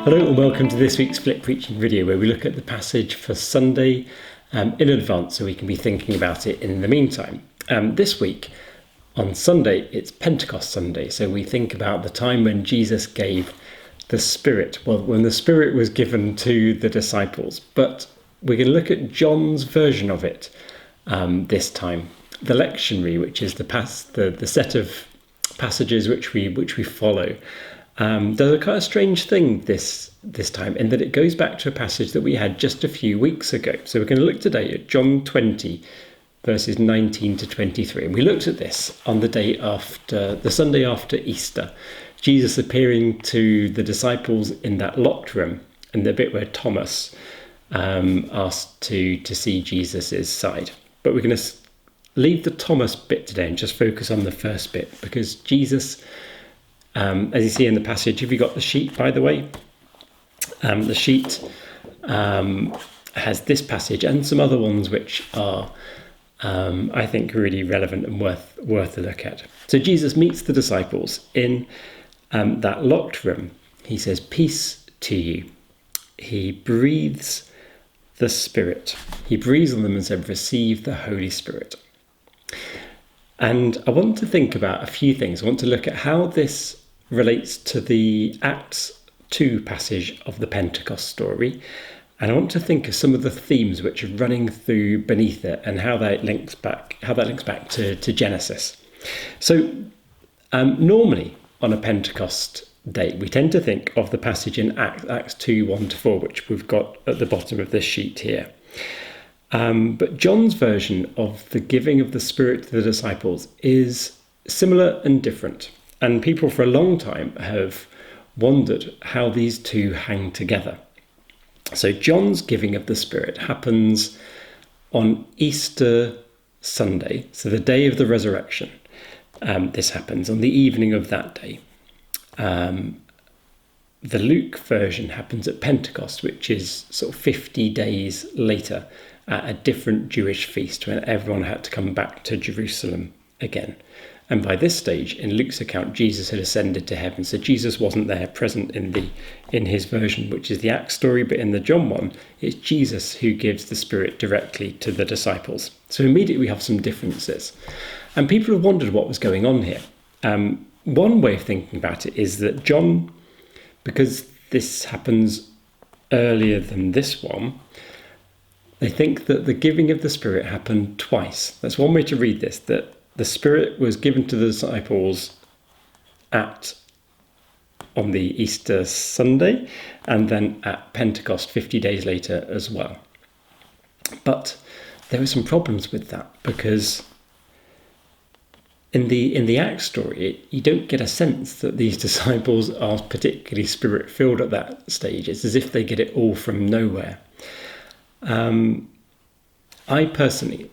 Hello and welcome to this week's Split Preaching video, where we look at the passage for Sunday in advance so we can be thinking about it in the meantime. This week on Sunday it's Pentecost Sunday, so we think about the time when Jesus gave the Spirit, when the Spirit was given to the disciples. But we're going to look at John's version of it this time, the lectionary, which is the set of passages which we follow. There's a kind of strange thing this time, in that it goes back to a passage that we had just a few weeks ago. So we're going to look today at John 20, verses 19 to 23. And we looked at this on the Sunday after Easter, Jesus appearing to the disciples in that locked room, and the bit where Thomas asked to see Jesus's side. But we're going to leave the Thomas bit today and just focus on the first bit, because Jesus, as you see in the passage, have you got the sheet, by the way? The sheet has this passage and some other ones which are, I think, really relevant and worth a look at. So Jesus meets the disciples in that locked room. He says, "Peace to you." He breathes the Spirit. He breathes on them and said, "Receive the Holy Spirit." And I want to think about a few things. I want to look at how this relates to the Acts 2 passage of the Pentecost story. And I want to think of some of the themes which are running through beneath it and how that links back to Genesis. So normally on a Pentecost day, we tend to think of the passage in Acts 2, 1-4, which we've got at the bottom of this sheet here. But John's version of the giving of the Spirit to the disciples is similar and different. And people for a long time have wondered how these two hang together. So John's giving of the Spirit happens on Easter Sunday, so the day of the resurrection. This happens on the evening of that day. The Luke version happens at Pentecost, which is sort of 50 days later, at a different Jewish feast when everyone had to come back to Jerusalem again. And by this stage, in Luke's account, Jesus had ascended to heaven. So Jesus wasn't there present in his version, which is the Acts story. But in the John one, it's Jesus who gives the Spirit directly to the disciples. So immediately we have some differences. And people have wondered what was going on here. One way of thinking about it is that John, because this happens earlier than this one, they think that the giving of the Spirit happened twice. That's one way to read this, that the Spirit was given to the disciples on the Easter Sunday, and then at Pentecost 50 days later as well. But there were some problems with that, because in the Acts story, you don't get a sense that these disciples are particularly Spirit-filled at that stage. It's as if they get it all from nowhere. I personally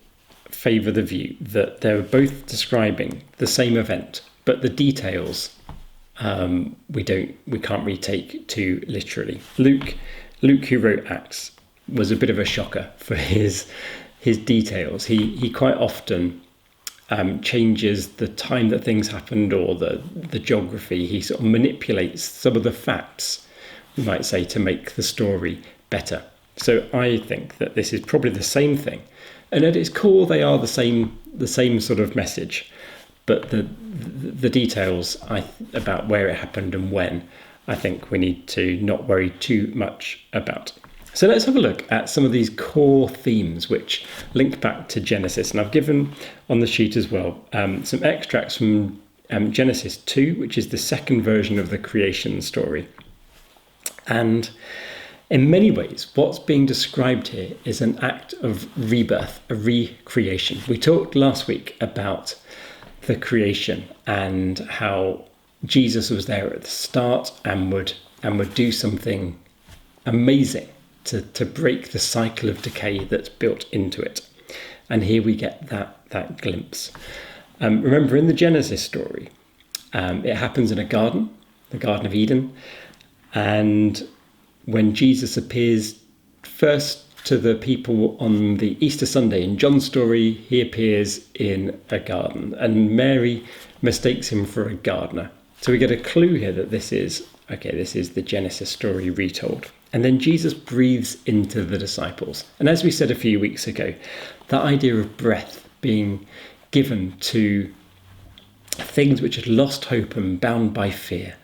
favour the view that they're both describing the same event, but the details we can't really take too literally. Luke, who wrote Acts, was a bit of a shocker for his details. He quite often changes the time that things happened, or the geography. He sort of manipulates some of the facts, we might say, to make the story better. So I think that this is probably the same thing. And at its core, they are the same sort of message, but the details about where it happened and when, I think we need to not worry too much about. So let's have a look at some of these core themes which link back to Genesis. And I've given on the sheet as well some extracts from Genesis 2, which is the second version of the creation story. And in many ways, what's being described here is an act of rebirth, a recreation. We talked last week about the creation and how Jesus was there at the start and would do something amazing to break the cycle of decay that's built into it. And here we get that glimpse. Remember, in the Genesis story, it happens in a garden, the Garden of Eden, and when Jesus appears first to the people on the Easter Sunday in John's story, he appears in a garden, and Mary mistakes him for a gardener. So we get a clue here that this is the Genesis story retold. And then Jesus breathes into the disciples. And as we said a few weeks ago, that idea of breath being given to things which had lost hope and bound by fear,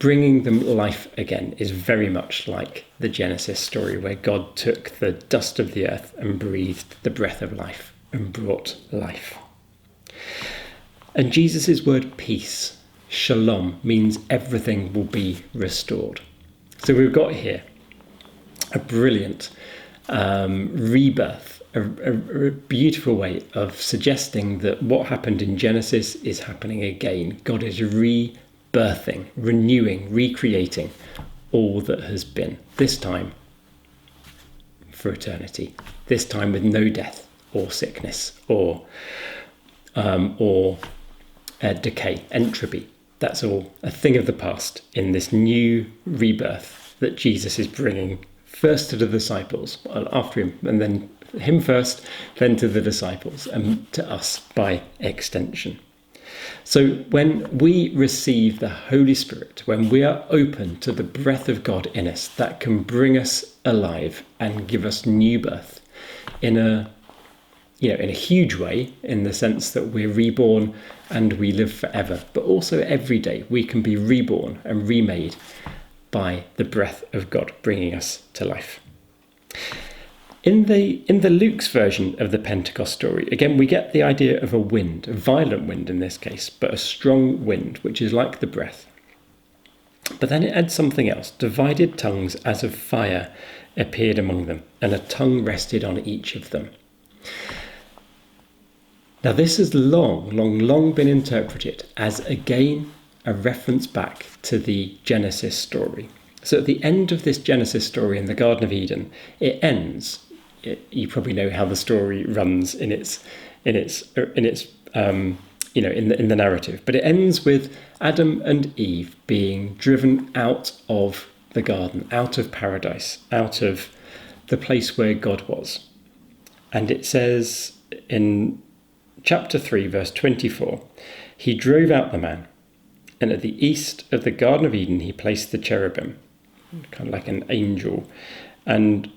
bringing them life again, is very much like the Genesis story, where God took the dust of the earth and breathed the breath of life and brought life. And Jesus' word peace, Shalom, means everything will be restored. So we've got here a brilliant rebirth, a beautiful way of suggesting that what happened in Genesis is happening again. God is rebirthing, renewing, recreating all that has been, this time for eternity, this time with no death or sickness or decay, entropy. That's all a thing of the past in this new rebirth that Jesus is bringing first to the disciples, after him, and then him first, then to the disciples, and to us by extension. So when we receive the Holy Spirit, when we are open to the breath of God in us, that can bring us alive and give us new birth in a huge way, in the sense that we're reborn and we live forever. But also every day we can be reborn and remade by the breath of God bringing us to life. In the Luke's version of the Pentecost story, again, we get the idea of a wind, a violent wind in this case, but a strong wind, which is like the breath. But then it adds something else. Divided tongues as of fire appeared among them, and a tongue rested on each of them. Now this has long been interpreted as, again, a reference back to the Genesis story. So at the end of this Genesis story in the Garden of Eden, it ends. You probably know how the story runs in the narrative, but it ends with Adam and Eve being driven out of the garden, out of paradise, out of the place where God was. And it says in chapter 3, verse 24, he drove out the man, and at the east of the Garden of Eden he placed the cherubim, kind of like an angel, and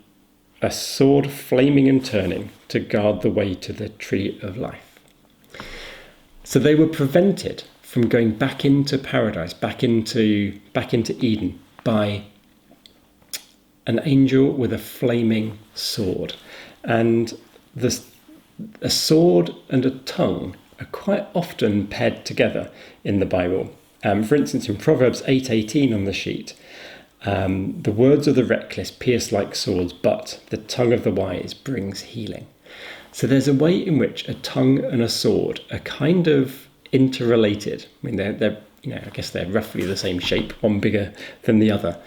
a sword flaming and turning to guard the way to the tree of life. So they were prevented from going back into paradise, back into Eden, by an angel with a flaming sword. And a sword and a tongue are quite often paired together in the Bible. For instance, in Proverbs 8:18 on the sheet, the words of the reckless pierce like swords, but the tongue of the wise brings healing. So there's a way in which a tongue and a sword are kind of interrelated. I mean, they're I guess they're roughly the same shape, one bigger than the other.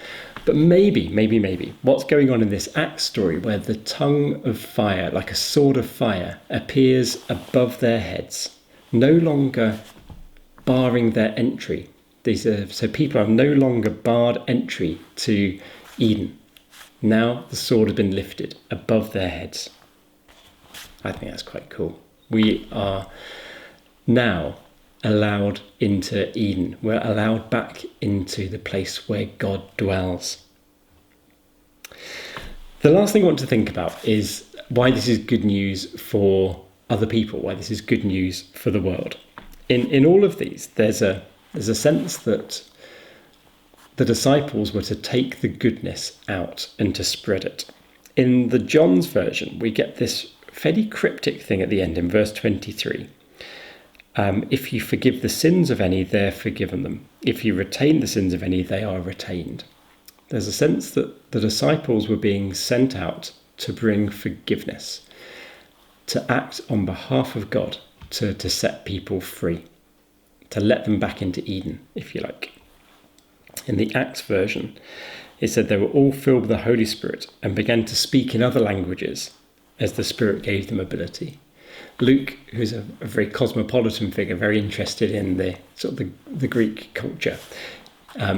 But maybe, what's going on in this Acts story, where the tongue of fire, like a sword of fire, appears above their heads, no longer barring their entry. So people are no longer barred entry to Eden. Now the sword has been lifted above their heads. I think that's quite cool. We are now allowed into Eden. We're allowed back into the place where God dwells. The last thing I want to think about is why this is good news for other people, why this is good news for the world. In all of these, there's a sense that the disciples were to take the goodness out and to spread it. In the John's version, we get this fairly cryptic thing at the end in verse 23. If you forgive the sins of any, they're forgiven them. If you retain the sins of any, they are retained. There's a sense that the disciples were being sent out to bring forgiveness, to act on behalf of God, to set people free, to let them back into Eden, if you like. In the Acts version, it said they were all filled with the Holy Spirit and began to speak in other languages as the Spirit gave them ability. Luke, who's a very cosmopolitan figure, very interested in the Greek culture,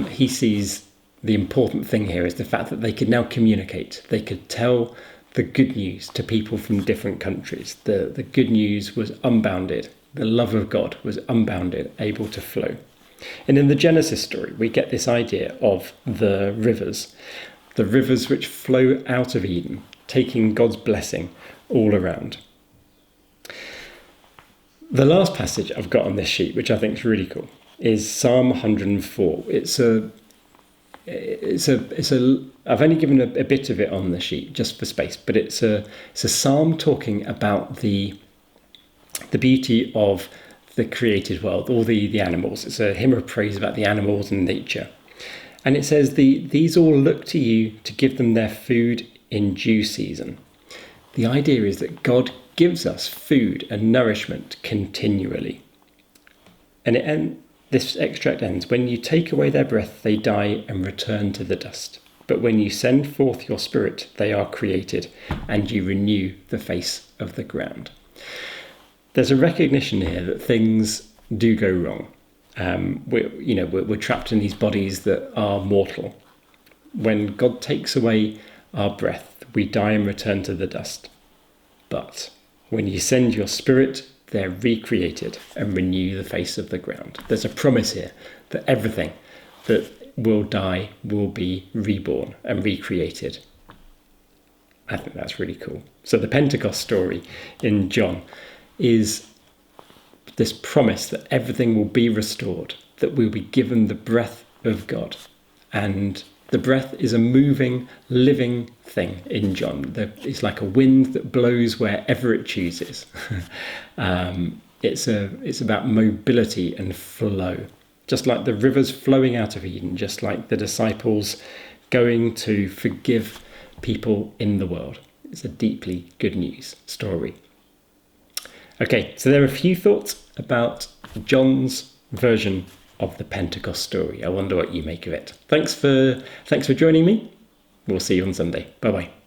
he sees the important thing here is the fact that they could now communicate. They could tell the good news to people from different countries. The good news was unbounded. The love of God was unbounded, able to flow. And in the Genesis story, we get this idea of the rivers which flow out of Eden, taking God's blessing all around. The last passage I've got on this sheet, which I think is really cool, is Psalm 104. I've only given a bit of it on the sheet just for space, but it's a psalm talking about the beauty of the created world, all the animals. It's a hymn of praise about the animals and nature. And it says, these all look to you to give them their food in due season. The idea is that God gives us food and nourishment continually. And this extract ends, when you take away their breath, they die and return to the dust. But when you send forth your spirit, they are created, and you renew the face of the ground. There's a recognition here that things do go wrong. We're trapped in these bodies that are mortal. When God takes away our breath, we die and return to the dust. But when you send your spirit, they're recreated and renew the face of the ground. There's a promise here that everything that will die will be reborn and recreated. I think that's really cool. So the Pentecost story in John is this promise that everything will be restored, that we'll be given the breath of God. And the breath is a moving, living thing in John. It's like a wind that blows wherever it chooses. It's about mobility and flow. Just like the rivers flowing out of Eden, just like the disciples going to forgive people in the world. It's a deeply good news story. Okay, so there are a few thoughts about John's version of the Pentecost story. I wonder what you make of it. Thanks for joining me. We'll see you on Sunday. Bye-bye.